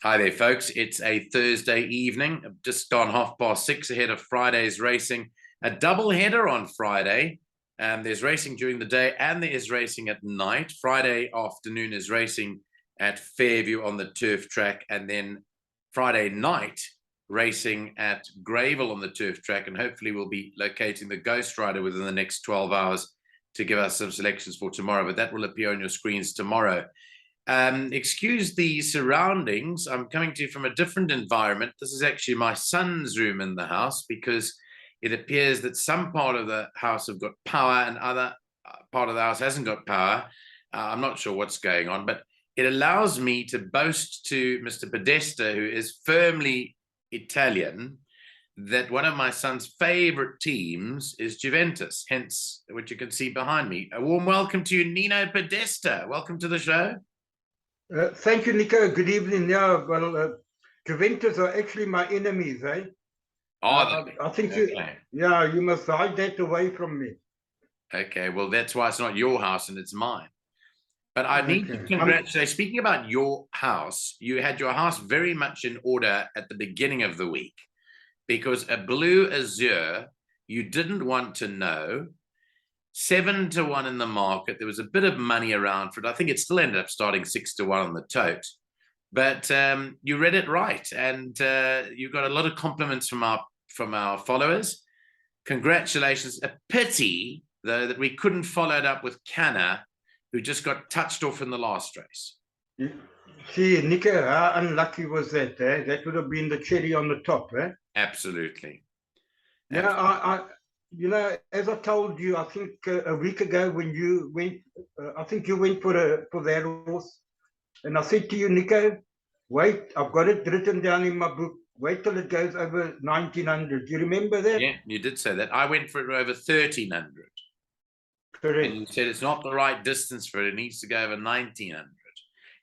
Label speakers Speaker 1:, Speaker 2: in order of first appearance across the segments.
Speaker 1: Hi there, folks. It's a Thursday evening, just gone 6:30 ahead of Friday's racing. A double header on Friday. There's racing during the day and there is racing at night. Friday afternoon is racing at Fairview on the turf track, and then Friday night racing at Greyville on the turf track, and hopefully we'll be locating the Ghost Rider within the next 12 hours to give us some selections for tomorrow, but that will appear on your screens tomorrow. Excuse the surroundings. I'm coming to you from a different environment. This is actually my son's room in the house, because it appears that some part of the house have got power and other part of the house hasn't got power. I'm not sure what's going on, but it allows me to boast to Mr. Podesta, who is firmly Italian, that one of my son's favorite teams is Juventus, hence what you can see behind me. A warm welcome to you, Nino Podesta. Welcome to the show.
Speaker 2: Thank you, Nico. Good evening. Yeah, well, Juventus are actually my enemies, eh? I think you must hide that away from me.
Speaker 1: Okay, well, that's why it's not your house and it's mine. But I need to congratulate. Speaking about your house, you had your house very much in order at the beginning of the week, because a Blue Azure you didn't want to know. 7-1 in the market. There was a bit of money around for it. I think it still ended up starting 6-1 on the tote. But you read it right, and you got a lot of compliments from our followers. Congratulations. A pity, though, that we couldn't follow it up with Canna, who just got touched off in the last race.
Speaker 2: See, Nico, how unlucky was that? Eh? That would have been the cherry on the top. Eh?
Speaker 1: Absolutely.
Speaker 2: Yeah, you know, as I told you, I think a week ago when you went, I think you went for that horse, and I said to you, Nico, wait, I've got it written down in my book. Wait till it goes over 1900. Do you remember that?
Speaker 1: Yeah, you did say that. I went for it over 1300.
Speaker 2: Correct.
Speaker 1: And you said it's not the right distance for it. It needs to go over 1900.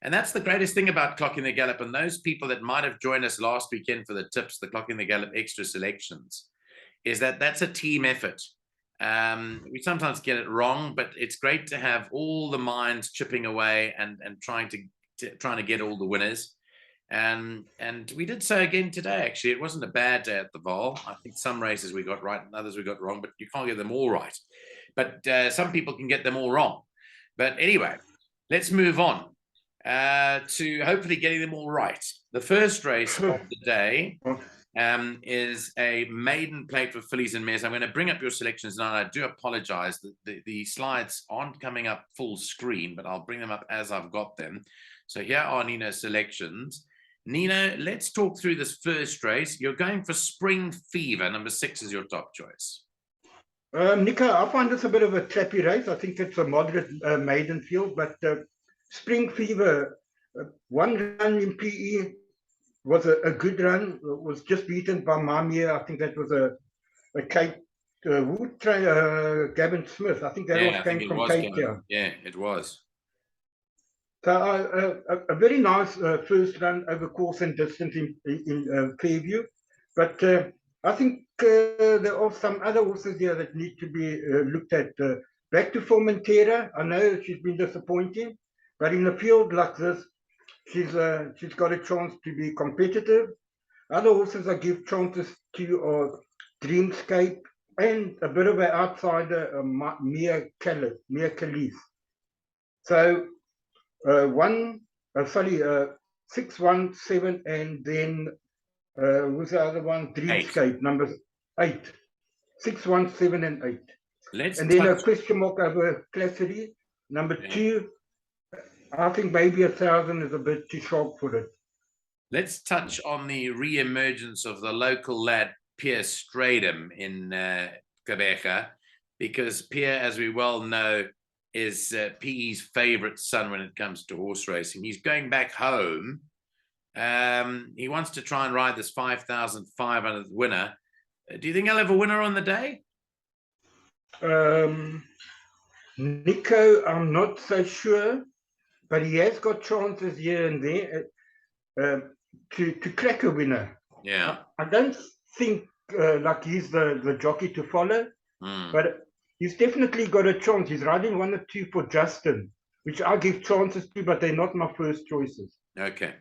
Speaker 1: And that's the greatest thing about Clocking the Gallop. And those people that might have joined us last weekend for the tips, the Clocking the Gallop extra selections, is that that's a team effort. We sometimes get it wrong, but it's great to have all the minds chipping away and trying to get all the winners. And we did so again today. Actually, it wasn't a bad day at the Vol. I think some races we got right and others we got wrong, but you can't get them all right. But some people can get them all wrong. But anyway, let's move on to hopefully getting them all right. The first race of the day is a maiden plate for Phillies and Mares. I'm going to bring up your selections now. I do apologize that the slides aren't coming up full screen, but I'll bring them up as I've got them. So here are Nino's selections. Nino, let's talk through this first race. You're going for Spring Fever. Number 6 is your top choice.
Speaker 2: Nico, I find this a bit of a trappy race. I think it's a moderate maiden field, but Spring Fever, one run in PE, was a good run. Was just beaten by Mamia. I think that was a Cape Wood Gavin Smith. I think that was came from Cape Town.
Speaker 1: Yeah, it was.
Speaker 2: So a very nice first run over course and distance in Fairview, but I think there are some other horses here that need to be looked at. Back to Formentera. I know she's been disappointing, but in a field like this, she's got a chance to be competitive. Other horses I give chances to are Dreamscape and a bit of an outsider, Mia Calise. So 6, 1, 7, and then who's the other one? Dreamscape, number 8. 6, 1, 7, and 8. And then a question mark over Classity, number 2. I think maybe 1,000 is a bit too sharp for it.
Speaker 1: Let's touch on the re-emergence of the local lad, Pierre Stradum in Quebec, because Pierre, as we well know, is PE's favorite son when it comes to horse racing. He's going back home. He wants to try and ride this 5,500 winner. Do you think he'll have a winner on the day?
Speaker 2: Nico, I'm not so sure, but he has got chances here and there to crack a winner.
Speaker 1: Yeah.
Speaker 2: I don't think like he's the jockey to follow, but he's definitely got a chance. He's riding 1 or 2 for Justin, which I give chances to, but they're not my first choices.
Speaker 1: Okay.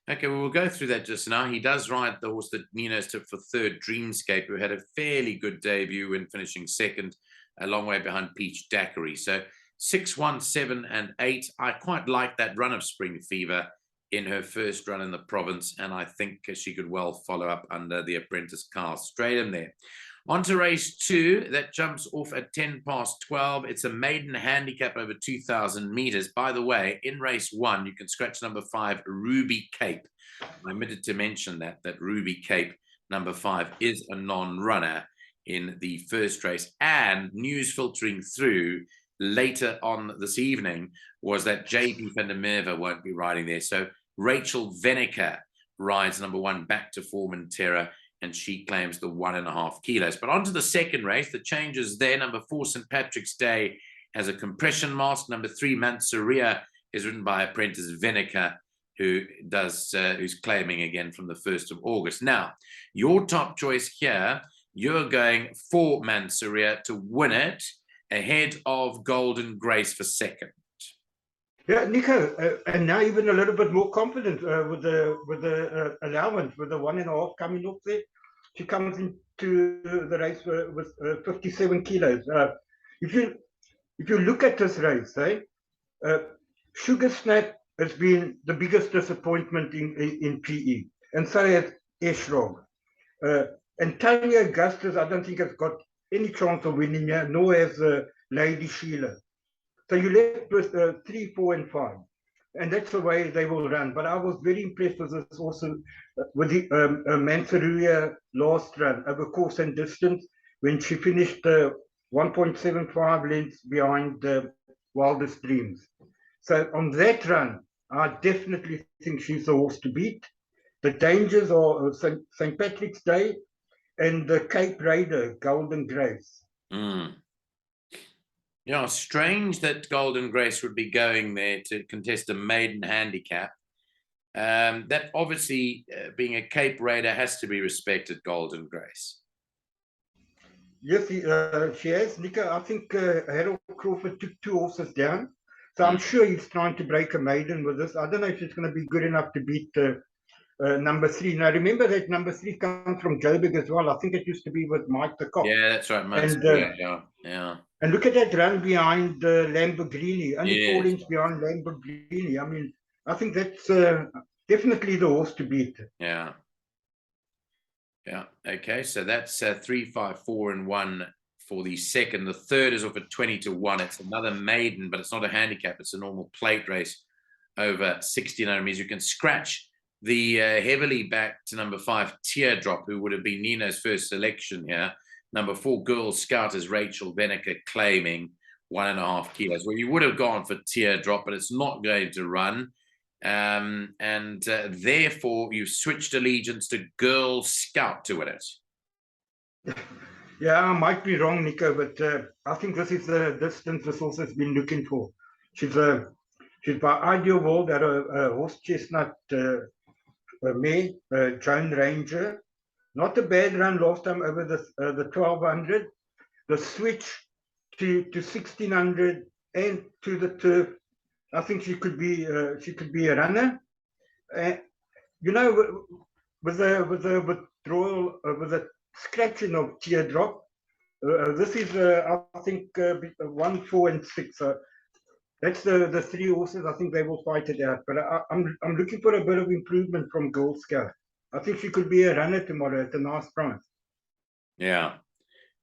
Speaker 1: Okay, well, we'll go through that just now. He does ride the horse that Nino's tipped for third, Dreamscape, who had a fairly good debut in finishing second, a long way behind Peach Daiquiri. So 6, 1, 7, and 8. I quite like that run of Spring Fever in her first run in the province, and I think she could well follow up under the apprentice Carl. Straight in there. On to race 2, that jumps off at 12:10. It's a maiden handicap over 2,000 meters. By the way, in race 1, you can scratch number 5, Ruby Cape. I omitted to mention that Ruby Cape, number 5, is a non-runner in the first race. And news filtering through later on this evening was that JP van der Merwe won't be riding there. So Rachel Veneker rides number 1, Back to Form and Terror, and she claims the 1.5 kilos. But on to the second race, the changes there. Number 4, St. Patrick's Day, has a compression mask. Number 3, Mansoria, is ridden by apprentice Veneker, who's claiming again from the 1st of August. Now, your top choice here, you're going for Mansoria to win it ahead of Golden Grace for second.
Speaker 2: Yeah, Nico, and now even a little bit more confident with the allowance, with the 1.5 coming off there. She comes into the race with 57 kilos. If you look at this race, Sugar Snap has been the biggest disappointment in PE, and so has Eshrog. Antonio Augustus, I don't think has got any chance of winning here, nor has Lady Sheila. So you left with 3, 4, and 5, and that's the way they will run. But I was very impressed with this also with the Mansoria last run over course and distance when she finished 1.75 lengths behind Wildest Dreams. So on that run, I definitely think she's the horse to beat. The dangers are St. Patrick's Day and the Cape Raider, Golden Grace.
Speaker 1: Yeah, strange that Golden Grace would be going there to contest a maiden handicap. That obviously, being a Cape Raider, has to be respected, Golden Grace.
Speaker 2: Yes, she has, Nico. I think Harold Crawford took 2 horses down. So I'm sure he's trying to break a maiden with this. I don't know if it's going to be good enough to beat number 3. Now, remember that number 3 comes from Joburg as well. I think it used to be with Mike the Cock.
Speaker 1: Yeah, that's right.
Speaker 2: Yeah. And look at that run behind Lamborghini. Only 4 lengths behind Lamborghini. I mean, I think that's definitely the horse to beat.
Speaker 1: Yeah. Yeah. Okay. So that's 3, 5, 4, and 1 for the second. The third is off at 20-1. It's another maiden, but it's not a handicap. It's a normal plate race over 1,600 meters. You can scratch the heavily backed number 5 Teardrop, who would have been Nino's first selection here. Number 4 Girl Scout is Rachel Veneker, claiming 1.5 kilos. Well, you would have gone for Teardrop, but it's not going to run. Therefore, you switched allegiance to Girl Scout to win it.
Speaker 2: Yeah, I might be wrong, Nico, but I think this is the distance this horse has been looking for. She's by Ideal World at a horse chestnut mare, Joan Ranger. Not a bad run last time over the 1,200. The switch to 1,600 and to the turf. I think she could be a runner. You know, with the withdrawal, with the scratching of Teardrop, this is I think 1, 4, and 6. That's the 3 horses. I think they will fight it out. But I'm looking for a bit of improvement from Girl Scout. I think she could be a runner tomorrow at a nice price.
Speaker 1: Yeah.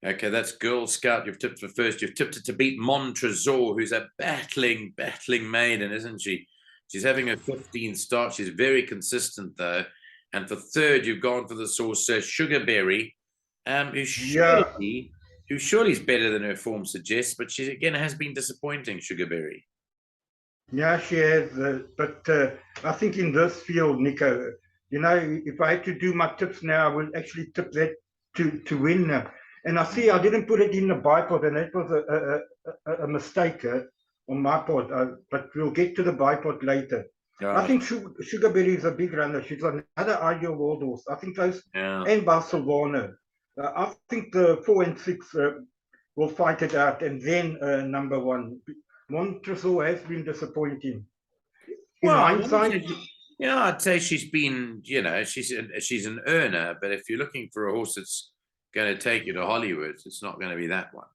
Speaker 1: Okay, that's Girl Scout. You've tipped for first. You've tipped it to beat Mon Tresor, who's a battling maiden, isn't she? She's having her 15th start. She's very consistent, though. And for third, you've gone for the source Sugarberry, who surely is better than her form suggests, but she, again, has been disappointing, Sugarberry.
Speaker 2: Yeah, she has. But I think in this field, Nico, you know, if I had to do my tips now, I would actually tip that to win now. And I see I didn't put it in the bipod, and that was a mistake on my part. But we'll get to the bipod later. I think Sugarberry is a big runner. She's another Ideal World horse. I think those and Barcelona. I think the 4 and 6 will fight it out, and then number 1. Montresor has been disappointing. In hindsight,
Speaker 1: Yeah, I'd say she's been, you know, she's an earner, but if you're looking for a horse that's going to take you to Hollywood, it's not going to be that one.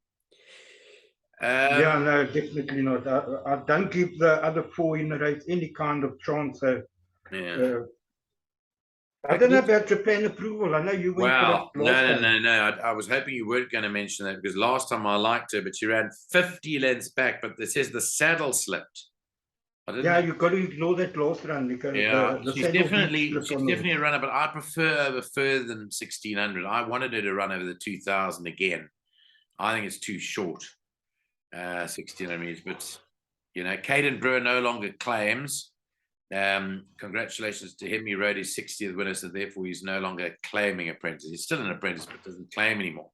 Speaker 2: Yeah, no, definitely not. I don't give the other four in the race any kind of chance. So,
Speaker 1: yeah.
Speaker 2: I don't know about Japan approval. I know you went for
Speaker 1: Wow.
Speaker 2: it last time.
Speaker 1: No. I was hoping you weren't going to mention that because last time I liked her, but she ran 50 lengths back, but this says the saddle slipped. I didn't
Speaker 2: Yeah,
Speaker 1: know.
Speaker 2: you've got to ignore that last run because
Speaker 1: Yeah,
Speaker 2: the
Speaker 1: she's
Speaker 2: saddle did
Speaker 1: definitely
Speaker 2: slip on the
Speaker 1: a runner, but I prefer over further than 1600. I wanted her to run over the 2000 again. I think it's too short, 1600 meters. But you know, Caden Brewer no longer claims. Congratulations to him. He rode his 60th winner, so therefore he's no longer claiming apprentice. He's still an apprentice, but doesn't claim anymore.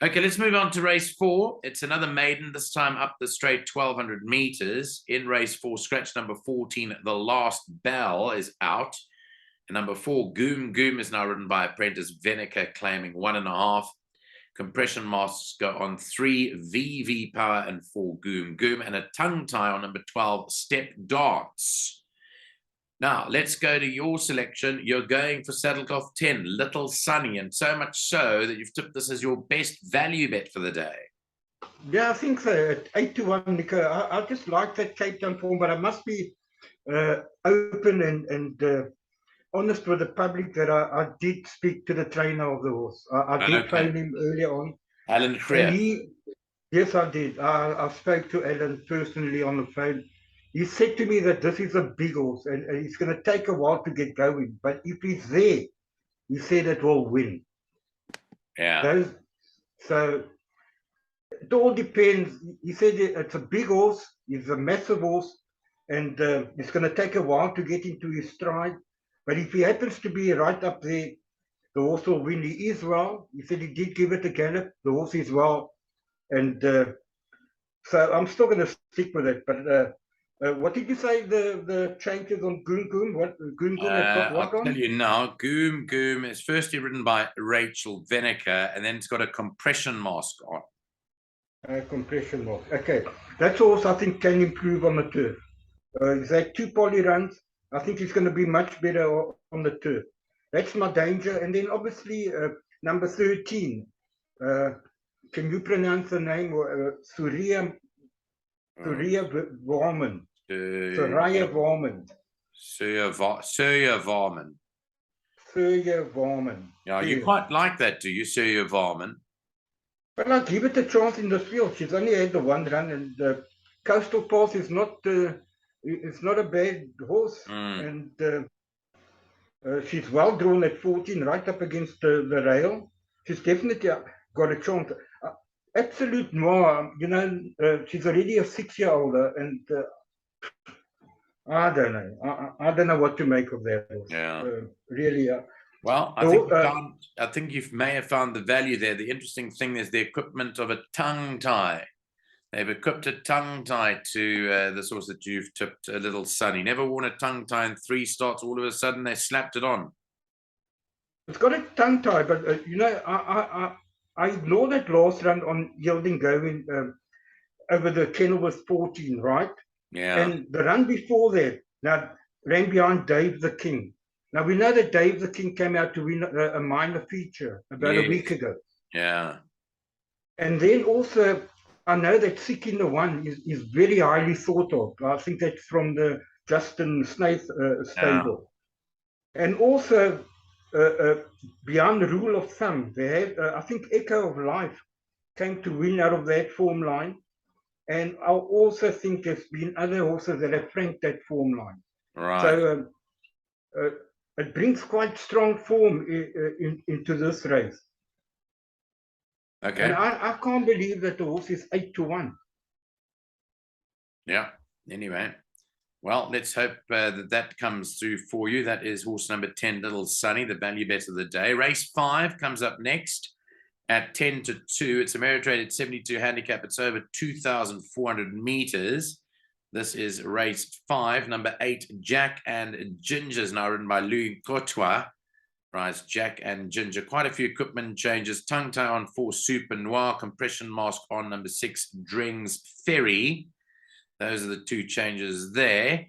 Speaker 1: Okay, let's move on to race 4. It's another maiden, this time up the straight 1200 meters. In race 4, scratch number 14, The Last Bell is out. And number 4, Goom Goom is now ridden by apprentice Venica, claiming 1.5. Compression masks go on 3, VV Power and 4, Goom Goom. And a tongue tie on number 12, Step Dance. Now, let's go to your selection. You're going for Saddlecloth 10, Little Sunny, and so much so that you've took this as your best value bet for the day.
Speaker 2: Yeah, I think so. At 8-1, Nico. I just like that Cape Town form, but I must be open and honest with the public that I did speak to the trainer of the horse. I did phone him earlier on.
Speaker 1: Alan Creer.
Speaker 2: Yes, I did. I spoke to Alan personally on the phone. He said to me that this is a big horse and it's going to take a while to get going. But if he's there, he said it will win.
Speaker 1: Yeah.
Speaker 2: So it all depends. He said it's a big horse. He's a massive horse. And it's going to take a while to get into his stride. But if he happens to be right up there, the horse will win. He is well. He said he did give it a gallop. The horse is well. And so I'm still going to stick with it. But what did you say the changes on Goom Goom? What Goom Goom has got what
Speaker 1: I'll
Speaker 2: on?
Speaker 1: tell you now. Goom Goom is firstly ridden by Rachel Venica, and then it's got a compression mask on.
Speaker 2: Compression mask. Okay, that's also I think can improve on the turf. He's had 2 poly runs. I think he's going to be much better on the turf. That's my danger. And then obviously number 13. Can you pronounce the name? Surya Varman. Surya Varman.
Speaker 1: Surya Varman.
Speaker 2: Surya Varman.
Speaker 1: Yeah, you quite like that, do you, Surya Varman?
Speaker 2: But I give it a chance in the field. She's only had the 1 run, and Coastal Pass is not. It's not a bad horse, and she's well drawn at 14, right up against the rail. She's definitely got a chance. Absolute more, you know, she's already a 6-year-old, and I don't know. I don't know what to make of that horse.
Speaker 1: Yeah.
Speaker 2: Really.
Speaker 1: Well, I think you may have found the value there. The interesting thing is the equipment of a tongue tie. They've equipped a tongue tie to the horse that you've tipped, a Little Sunny. Never worn a tongue tie in 3 starts. All of a sudden, they slapped it on.
Speaker 2: It's got a tongue tie, but you know, I ignored that last run on Yielding Going over the Kenilworth 14, right?
Speaker 1: Yeah.
Speaker 2: And the run before that, now ran behind Dave the King. Now we know that Dave the King came out to win a minor feature about a week ago.
Speaker 1: Yeah.
Speaker 2: And then also, I know that Sick in the One is very highly thought of. I think that's from the Justin Snaith stable. Yeah. And also, beyond the rule of thumb, they have, I think Echo of Life came to win out of that form line. And I also think there's been other horses that have franked that form line.
Speaker 1: Right.
Speaker 2: So it brings quite strong form into this race.
Speaker 1: Okay.
Speaker 2: And I can't believe that the horse is 8-1.
Speaker 1: Yeah. Anyway, well, let's hope that comes through for you. That is horse number 10, Little Sunny, the value bet of the day. Race 5 comes up next at 10-2. It's a merit rated 72 handicap. It's over 2,400 meters. This is race 5, number 8, Jack and Ginger's now ridden by Louis Courtois. Right, Jack and Ginger. Quite a few equipment changes. Tongue tie on 4, Super Noir. Compression mask on number 6, Drings Ferry. Those are the 2 changes there.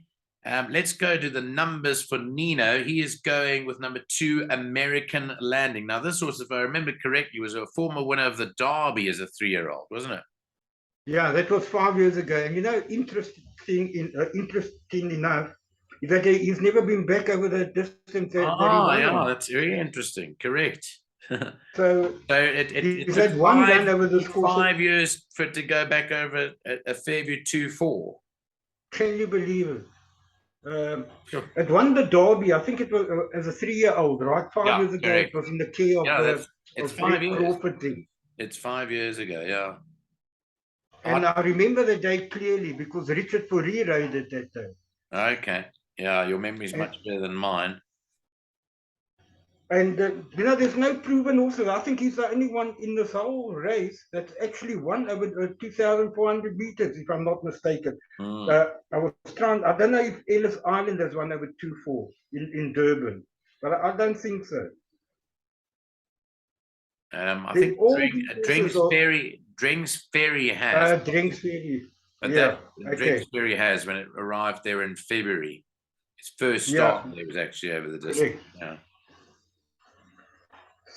Speaker 1: Let's go to the numbers for Nino. He is going with number 2, American Landing. Now, this horse, if I remember correctly, was a former winner of the Derby as a 3-year-old, wasn't it?
Speaker 2: Yeah, that was 5 years ago. And interesting enough, is that he's never been back over the distance that he won
Speaker 1: yeah,
Speaker 2: on.
Speaker 1: that's very interesting. Correct.
Speaker 2: So
Speaker 1: it
Speaker 2: he's
Speaker 1: took
Speaker 2: had one run over this course.
Speaker 1: 5 years for it to go back over a Fairview 2-4.
Speaker 2: Can you believe it?
Speaker 1: Sure.
Speaker 2: It won the Derby. I think it was as a 3-year-old, right? 5 years ago,
Speaker 1: correct.
Speaker 2: it was in the care of
Speaker 1: it's
Speaker 2: of
Speaker 1: 5 years.
Speaker 2: Crawford thing.
Speaker 1: It's 5 years ago, yeah.
Speaker 2: And I remember the day clearly because Richard Fourie rode it that day.
Speaker 1: Okay. Yeah, your memory's much better than mine.
Speaker 2: And, there's no proven also. I think he's the only one in this whole race that's actually won over 2,400 meters, if I'm not mistaken. I don't know if Ellis Island has won over 2-4 in Durban, but I don't think so.
Speaker 1: I think Drinks Ferry has.
Speaker 2: Drinks Ferry.
Speaker 1: But
Speaker 2: yeah,
Speaker 1: Drinks Ferry has when it arrived there in February. Its first start there was actually over the distance. Yeah.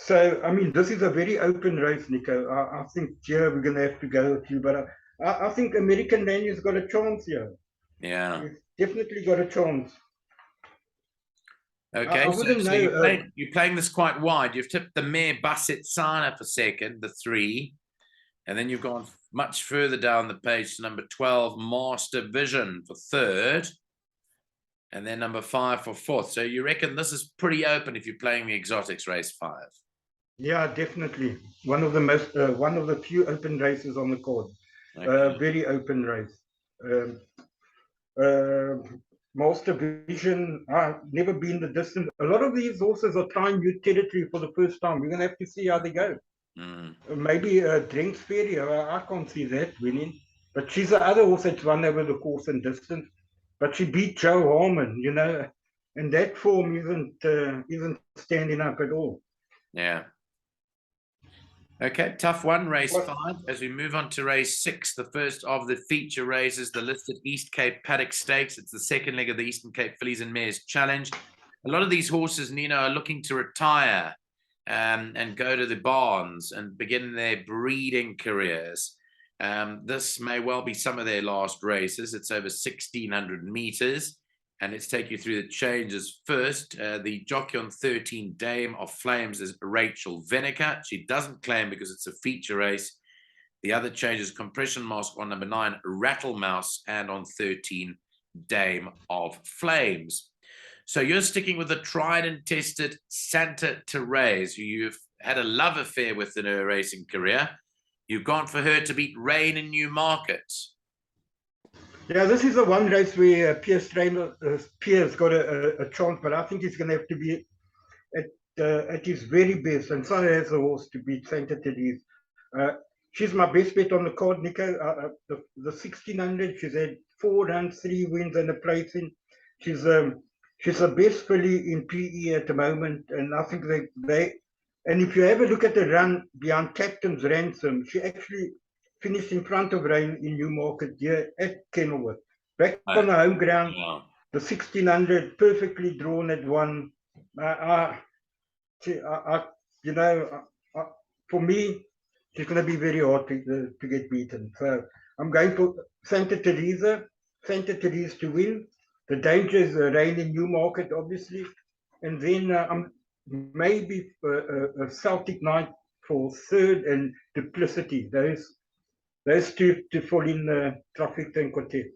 Speaker 2: So, I mean, this is a very open race, Nico. I think, we're going to have to go with you, but I think American Landing's got a chance here.
Speaker 1: Yeah.
Speaker 2: He's definitely got a chance.
Speaker 1: Okay, so you're playing this quite wide. You've tipped the mare Basset Sana for second, the 3, and then you've gone much further down the page to number 12, Master Vision for 3rd, and then number 5 for 4th. So you reckon this is pretty open if you're playing the Exotics race 5?
Speaker 2: Yeah, definitely. One of the few open races on the card. Okay. Very open race. Master Vision, I've never been the distance. A lot of these horses are trying new territory for the first time. We're going to have to see how they go. Maybe Drinks Ferry, I can't see that winning. But she's the other horse that's won over the course and distance. But she beat Joe Harmon, and that form isn't standing up at all.
Speaker 1: Yeah. Okay, tough one, race 5. As we move on to race 6, the first of the feature races, the listed East Cape Paddock Stakes. It's the second leg of the Eastern Cape Fillies and Mares Challenge. A lot of these horses, Nino, are looking to retire and go to the barns and begin their breeding careers. This may well be some of their last races. It's over 1,600 meters. And let's take you through the changes first. The jockey on 13, Dame of Flames, is Rachel Veneker. She doesn't claim because it's a feature race. The other changes, Compression Mask on number 9, Rattle Mouse, and on 13, Dame of Flames. So you're sticking with the tried and tested Santa Therese, who you've had a love affair with in her racing career. You've gone for her to beat Rain in Newmarket.
Speaker 2: Yeah, this is the one race where Pierce got a chance, but I think he's going to have to be at his very best, and so has the horse to beat Santa Therese. She's my best bet on the card, Nico. The 1,600, she's had 4 runs, 3 wins, and a placing. She's the best filly in PE at the moment, and I think and if you have a look at the run behind Captain's Ransom, she actually finished in front of Rain in Newmarket here at Kenilworth. Back on the home ground, the 1,600 perfectly drawn at 1. For me, she's going to be very hard to get beaten. So I'm going for Santa Therese to win. The danger is Rain in Newmarket, obviously. And then maybe a Celtic Knight for 3rd and Duplicity. Those two to fall in Traffic and Quartet.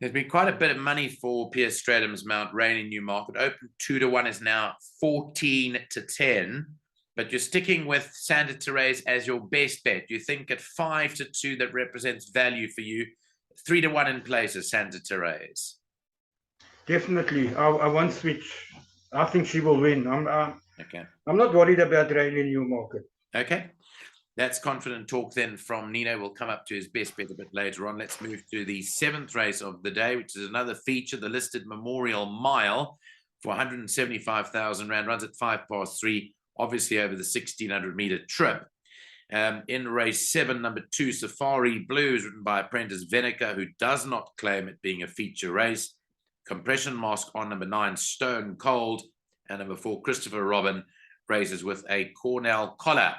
Speaker 1: There's been quite a bit of money for Pierce Stratham's Mount Rain in Newmarket. Open 2-1 is now 14-10. But you're sticking with Santa Therese as your best bet. You think at 5-2 that represents value for you. 3-1 in place is Santa Therese.
Speaker 2: Definitely. I won't switch. I think she will win. I'm not worried about Rain in Newmarket.
Speaker 1: Okay. That's confident talk then from Nino. We'll come up to his best bet a bit later on. Let's move to the 7th race of the day, which is another feature, the listed Memorial Mile for 175,000 rand. Runs at 3:05, obviously over the 1,600-meter trip. In race 7, number 2, Safari Blues, written by apprentice Veneker, who does not claim it being a feature race. Compression Mask on number 9, Stone Cold. And number 4, Christopher Robin, races with a Cornell collar.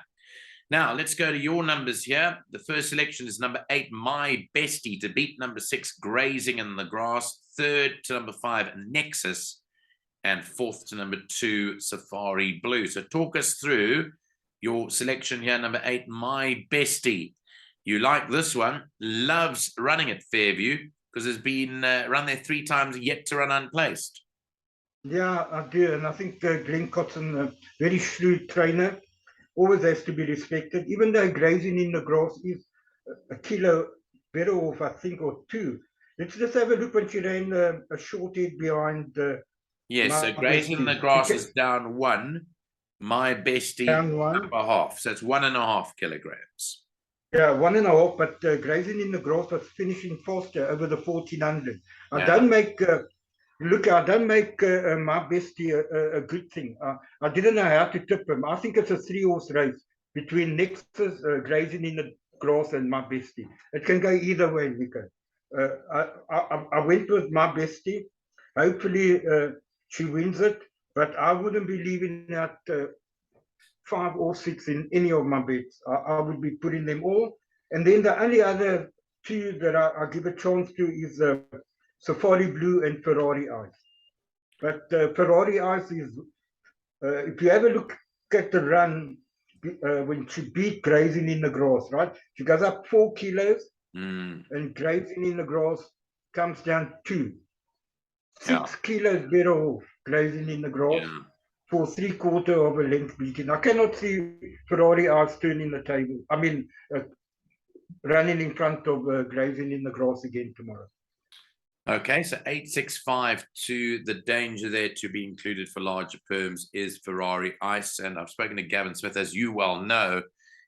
Speaker 1: Now, let's go to your numbers here. The first selection is number 8, My Bestie, to beat number 6, Grazing in the Grass. Third to number 5, Nexus. And fourth to number 2, Safari Blue. So talk us through your selection here. Number 8, My Bestie. You like this one. Loves running at Fairview because it's been run there 3 times, yet to run unplaced.
Speaker 2: Yeah, I do. And I think Glenn Cotton, a very shrewd trainer, always has to be respected. Even though Grazing in the Grass is a kilo better off, I think, or 2. Let's just have a look when she ran a short head behind.
Speaker 1: Yes, so Grazing in the Grass is down 1. My Bestie
Speaker 2: down 1.
Speaker 1: Up a half. So it's 1.5 kilograms.
Speaker 2: Yeah, 1.5. But Grazing in the Grass was finishing faster over the 1400. I don't make. Look, I don't make My Bestie a good thing. I didn't know how to tip him. I think it's a 3-horse race between Nexus, Grazing in the Grass, and My Bestie. It can go either way, Nico. I went with My Bestie. Hopefully, she wins it, but I wouldn't be leaving out 5 or 6 in any of my bets. I would be putting them all. And then the only other 2 that I give a chance to is Safari Blue and Ferrari Ice. But Ferrari Ice is, if you have a look at the run, when she beat Grazing in the Grass, right? She goes up 4 kilos, and Grazing in the Grass comes down 2. 6 kilos better off Grazing in the Grass for 3/4 of a length beating. I cannot see Ferrari Ice turning the table. I mean, running in front of Grazing in the Grass again tomorrow.
Speaker 1: Okay, so 8.65 the danger there to be included for larger perms is Ferrari Ice. And I've spoken to Gavin Smith, as you well know.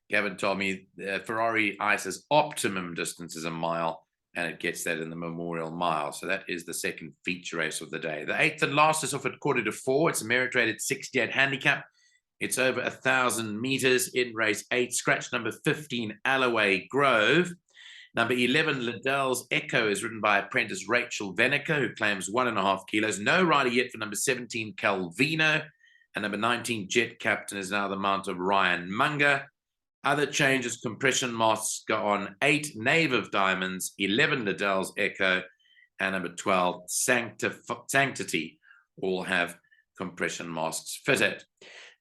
Speaker 1: Gavin told me Ferrari Ice's optimum distance is a mile, and it gets that in the Memorial Mile. So that is the second feature race of the day. The 8th and last is off at 3:45. It's a merit rated 68 handicap. It's over 1,000 meters in race 8. Scratch number 15, Alloway Grove. Number 11, Liddell's Echo, is ridden by apprentice Rachel Veneker, who claims 1.5 kilos. No rider yet for number 17, Calvino. And number 19, Jet Captain, is now the mount of Ryan Munger. Other changes, compression masks go on 8, Knave of Diamonds, 11, Liddell's Echo, and number 12, Sanctity, all have compression masks fitted.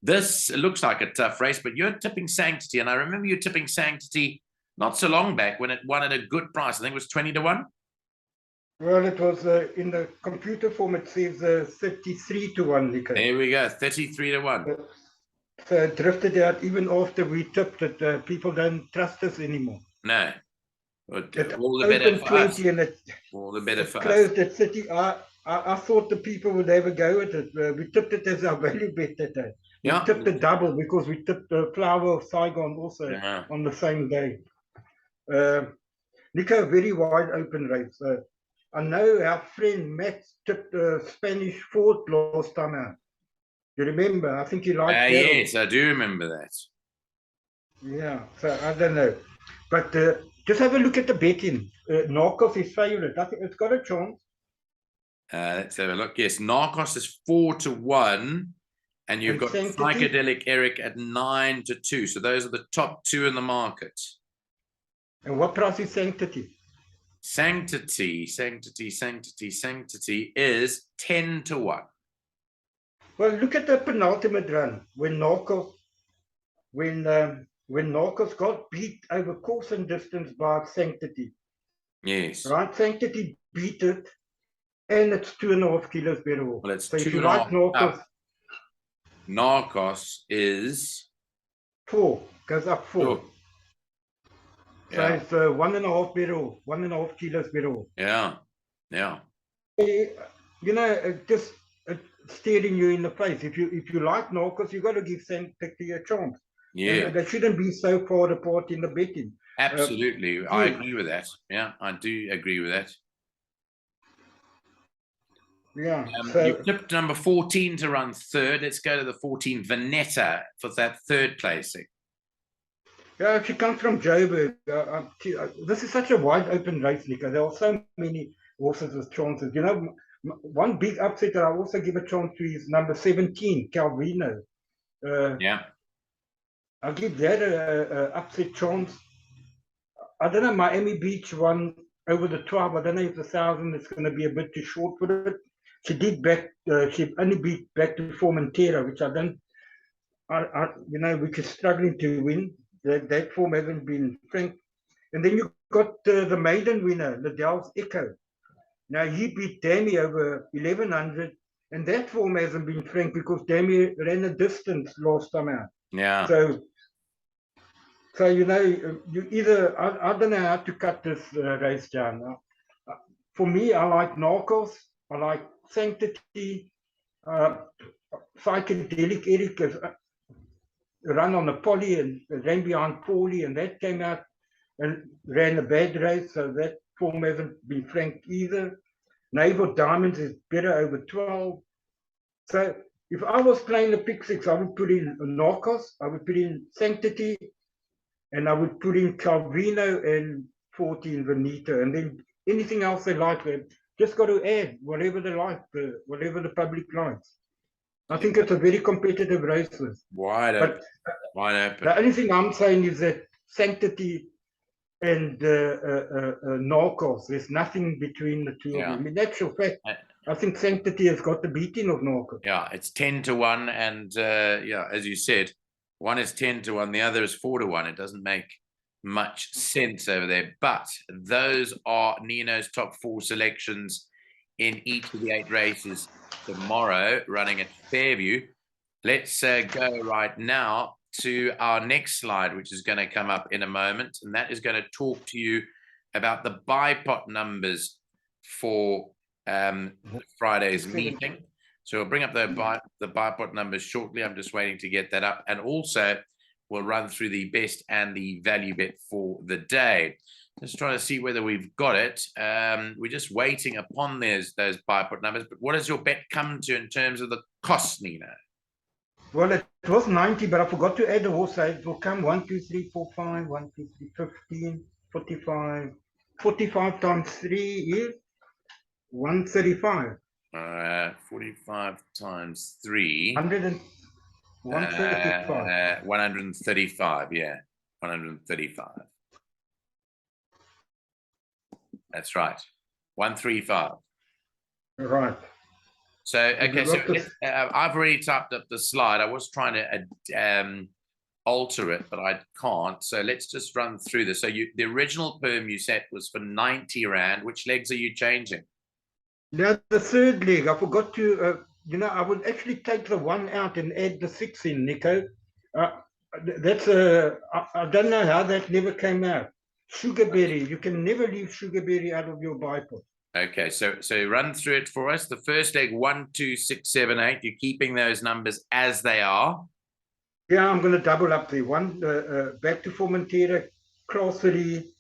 Speaker 1: This looks like a tough race, but you're tipping Sanctity, and I remember you tipping Sanctity not so long back when it won at a good price. I think it was 20-1.
Speaker 2: Well, it was in the computer form, it says 33-1, Nico.
Speaker 1: There we go, 33-1.
Speaker 2: So it drifted out even after we tipped it. People don't trust us anymore.
Speaker 1: No. All the better for us. And all the better for us.
Speaker 2: Closed at 30. I thought the people would have a go at it. We tipped it as our value bet that day. We tipped the double because we tipped the Flower of Saigon also on the same day. Nico, very wide open race. I know our friend Matt tipped Spanish Fort last time out. You remember? I think he liked that.
Speaker 1: Yes, I do remember that.
Speaker 2: Yeah, so I don't know. But just have a look at the betting. Narcos is favourite. I think it's got a chance.
Speaker 1: Let's have a look. Yes, Narcos is 4-1. And you've got Sanctity? Psychedelic Eric at 9-2. So those are the top 2 in the market.
Speaker 2: And what price is Sanctity?
Speaker 1: Sanctity is 10-1.
Speaker 2: Well, look at the penultimate run when Narcos got beat over course and distance by Sanctity.
Speaker 1: Yes.
Speaker 2: Right, Sanctity beat it, and it's 2.5 kilos better off.
Speaker 1: Well, it's
Speaker 2: so
Speaker 1: 2.5.
Speaker 2: If you like Narcos,
Speaker 1: Narcos is
Speaker 2: 4, goes up 4.
Speaker 1: Sure.
Speaker 2: So it's 1.5 better off, 1.5 kilos better off.
Speaker 1: Yeah.
Speaker 2: You know, just staring you in the face. If you like Narcos, you got to give Sanctity a chance.
Speaker 1: Yeah.
Speaker 2: And they shouldn't be so far apart in the betting.
Speaker 1: Absolutely. I agree with that. Yeah, I do agree with that.
Speaker 2: Yeah.
Speaker 1: You tipped number 14 to run third. Let's go to the 14, Vanetta, for that third placing.
Speaker 2: Yeah, she comes from Joburg. This is such a wide open race, Nico. There are so many horses with chances. You know, one big upset that I also give a chance to is number 17, Calvino.
Speaker 1: Yeah.
Speaker 2: I'll give that a upset chance. I don't know, Miami Beach won over the 12. I don't know if the 1,000 is going to be a bit too short for it. She did back. She only beat back to Formentera, which I don't. Which is struggling to win. That form hasn't been frank. And then you got the maiden winner, Liddell's Echo. Now he beat Dammy over 1,100, and that form hasn't been frank because Dammy ran a distance last time out.
Speaker 1: Yeah.
Speaker 2: So you either I don't know how to cut this race down. For me, I like Narcos, I like Sanctity, Psychedelic Eric is run on a poly and ran behind Paulie, and that came out and ran a bad race, so that form hasn't been frank either. Naval Diamonds is better over 12. So if I was playing the pick six, I would put in Narcos, I would put in Sanctity, and I would put in Calvino and 14 Veneta, and then anything else they like, they just got to add whatever they like, whatever the public likes. I think it's a very competitive race.
Speaker 1: Wide open. Wide open.
Speaker 2: The only thing I'm saying is that Sanctity and Narcos, there's nothing between the two of them. In actual fact, I think Sanctity has got the beating of Narcos.
Speaker 1: Yeah, it's 10-1, and yeah, as you said, one is 10-1, the other is 4-1. It doesn't make much sense over there, but those are Nino's top 4 selections in each of the 8 races tomorrow, running at Fairview. Let's go right now to our next slide, which is going to come up in a moment, and that is going to talk to you about the BIPOT numbers for Friday's meeting. So we'll bring up the BIPOT numbers shortly. I'm just waiting to get that up, and also we'll run through the best and the value bet for the day. Just trying to see whether we've got it. We're just waiting upon those BIPOT numbers. But what does your bet come to in terms of the cost, Nino?
Speaker 2: Well, it was 90, but I forgot to add the horse. It will come 1, 2, 3, 4, 5, 1, 2, 3, 15, 45. 45 times 3 is 135.
Speaker 1: 45 times 3.
Speaker 2: 135.
Speaker 1: 135, yeah. 135. That's right. 135.
Speaker 2: Right.
Speaker 1: So, okay, so I've already typed up the slide. I was trying to alter it, but I can't. So let's just run through this. So the original perm you set was for 90 Rand. Which legs are you changing?
Speaker 2: Now, the third leg, I forgot to, I would actually take the 1 out and add the 6 in, Nico. That's I don't know how that never came out. Sugarberry, you can never leave Sugarberry out of your BIPOT.
Speaker 1: Okay, so run through it for us. The first leg, 1, 2, 6, 7, 8. You're keeping those numbers as they are.
Speaker 2: Yeah, I'm going to double up there. One, back to Formentera, Crossery,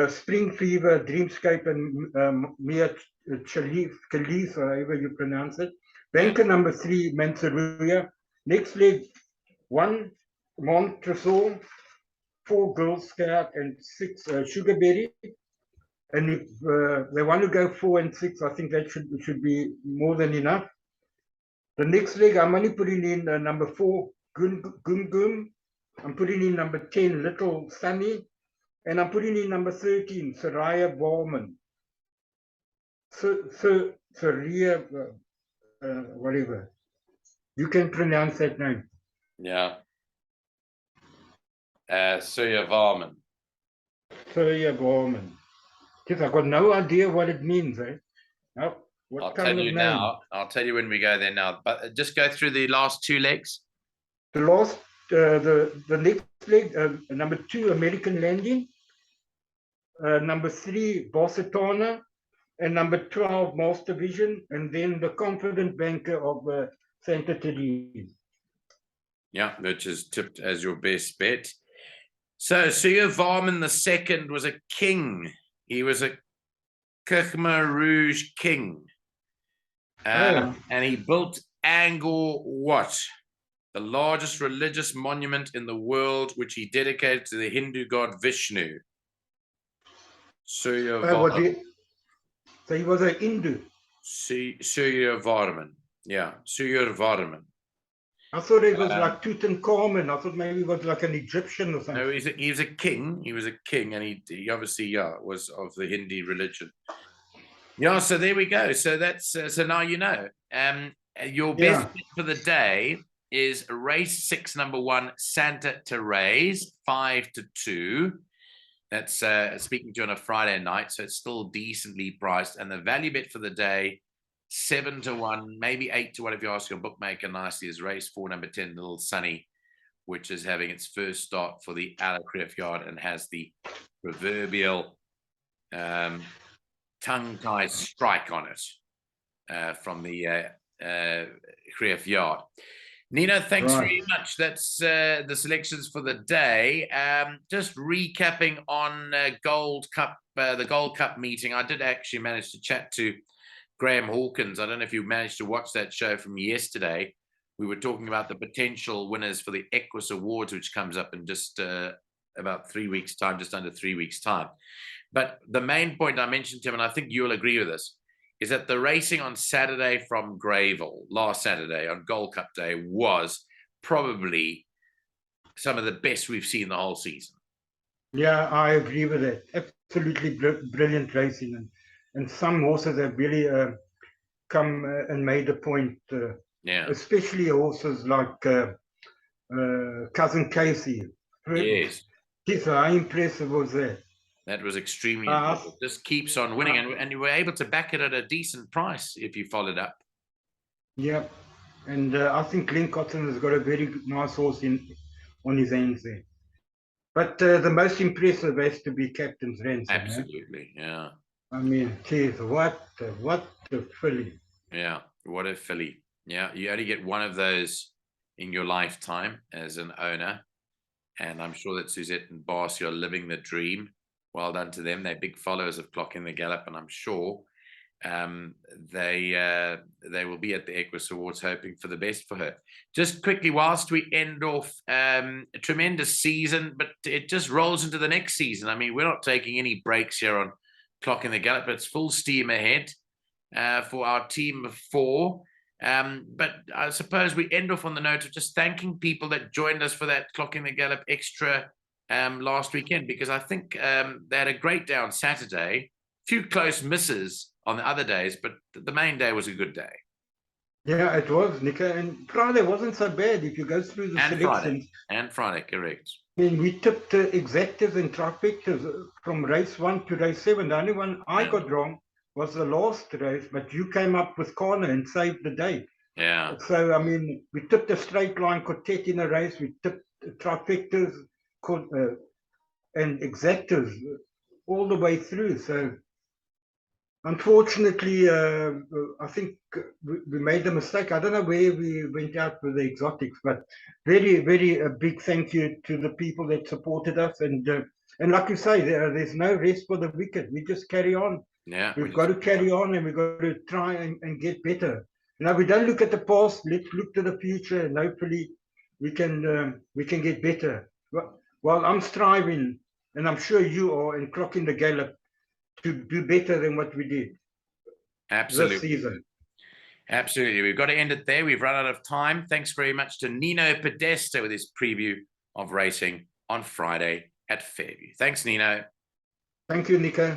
Speaker 2: Spring Fever, Dreamscape, and Mia Khalees, however you pronounce it. Banker number 3, Mansaruya. Next leg, 1, Montresor, 4, Girl Scout, and 6, Sugarberry. And if they want to go 4 and 6, I think that should be more than enough. The next leg, I'm only putting in number 4, Gum. I'm putting in number 10, Little Sunny. And I'm putting in number 13, Saraya Bowman. Saria, whatever. You can pronounce that name.
Speaker 1: Yeah. Surya Varman.
Speaker 2: Surya Bowman. I've got no idea what it means, eh? No,
Speaker 1: I'll tell you now. I'll tell you when we go there now. But just go through the last 2 legs.
Speaker 2: The last, the next leg, number 2, American Landing. Number 3, Bossatana. And number 12, Master Vision. And then the Confident Banker of Santa Teresa. Yeah,
Speaker 1: which is tipped as your best bet. So Surya Varman II was a king. He was a Khmer Rouge king. And he built Angkor Wat, the largest religious monument in the world, which he dedicated to the Hindu god Vishnu. Surya Varman.
Speaker 2: So he was a Hindu.
Speaker 1: Suurvarman. Yeah, Suurvarman.
Speaker 2: I thought it was like Tutankhamun. I thought maybe it was like an Egyptian or something.
Speaker 1: No, he was a king. He was a king, and he obviously was of the Hindi religion. Yeah, so there we go. So that's so now you know. Your best bet for the day is race 6, number 1, Santa Therese, 5-2. That's speaking to you on a Friday night, so it's still decently priced. And the value bet for the day, 7-1, maybe 8-1 if you ask your bookmaker nicely, is race 4, number 10, Little Sunny, which is having its first start for the Gallop yard and has the proverbial tongue-tie strike on it from the Grief yard. Nino, thanks very much. That's the selections for the day. Just recapping on Gold Cup, the Gold Cup meeting. I did actually manage to chat to Graham Hawkins. I don't know if you managed to watch that show from yesterday. We were talking about the potential winners for the Equus Awards, which comes up in just about 3 weeks' time, just under 3 weeks' time. But the main point I mentioned to him, and I think you'll agree with this, is that the racing on Saturday from Greyville, last Saturday on Gold Cup Day, was probably some of the best we've seen the whole season. Yeah,
Speaker 2: I agree with it. Absolutely brilliant racing. And some horses have really come and made a point, especially horses like Cousin Casey.
Speaker 1: Yes.
Speaker 2: How impressive was that?
Speaker 1: That was extremely impressive. Just keeps on winning, and you were able to back it at a decent price if you followed up.
Speaker 2: Yeah, and I think Glenn Cotton has got a very nice horse on his hands there. But the most impressive has to be Captain's Ransom.
Speaker 1: Absolutely, yeah.
Speaker 2: I mean, geez, what a filly.
Speaker 1: Yeah, what a filly. Yeah, you only get one of those in your lifetime as an owner, and I'm sure that Suzette and Barcy are living the dream. Well done to them. They're big followers of Clocking the Gallop, and I'm sure they will be at the Equus Awards hoping for the best for her. Just quickly, whilst we end off, a tremendous season, but it just rolls into the next season. I mean, we're not taking any breaks here on Clocking the Gallop. It's full steam ahead for our team of 4. But I suppose we end off on the note of just thanking people that joined us for that Clocking the Gallop extra last weekend, because I think they had a great day on Saturday, a few close misses on the other days, but the main day was a good day.
Speaker 2: Yeah, it was, Nico, and Friday wasn't so bad if you go through the selections.
Speaker 1: Friday, correct.
Speaker 2: I mean, we tipped exactas and trifectas from race 1 to race 7. The only one I got wrong was the last race, but you came up with corner and saved the day.
Speaker 1: Yeah.
Speaker 2: So, I mean, we tipped a straight line quartet in a race, we tipped trifectas and exactas all the way through. So unfortunately, I think we made a mistake. I don't know where we went out with the exotics, but very, very big thank you to the people that supported us. And like you say, there's no rest for the wicked. We just carry on.
Speaker 1: Yeah,
Speaker 2: we've got to carry on, and we've got to try and get better. Now, we don't look at the past. Let's look to the future, and hopefully we can get better. Well, I'm striving, and I'm sure you are, in Clocking the Gallop, to do better than what we did.
Speaker 1: Absolutely.
Speaker 2: This season.
Speaker 1: Absolutely. We've got to end it there. We've run out of time. Thanks very much to Nino Podesta with his preview of racing on Friday at Fairview. Thanks, Nino.
Speaker 2: Thank you, Nico.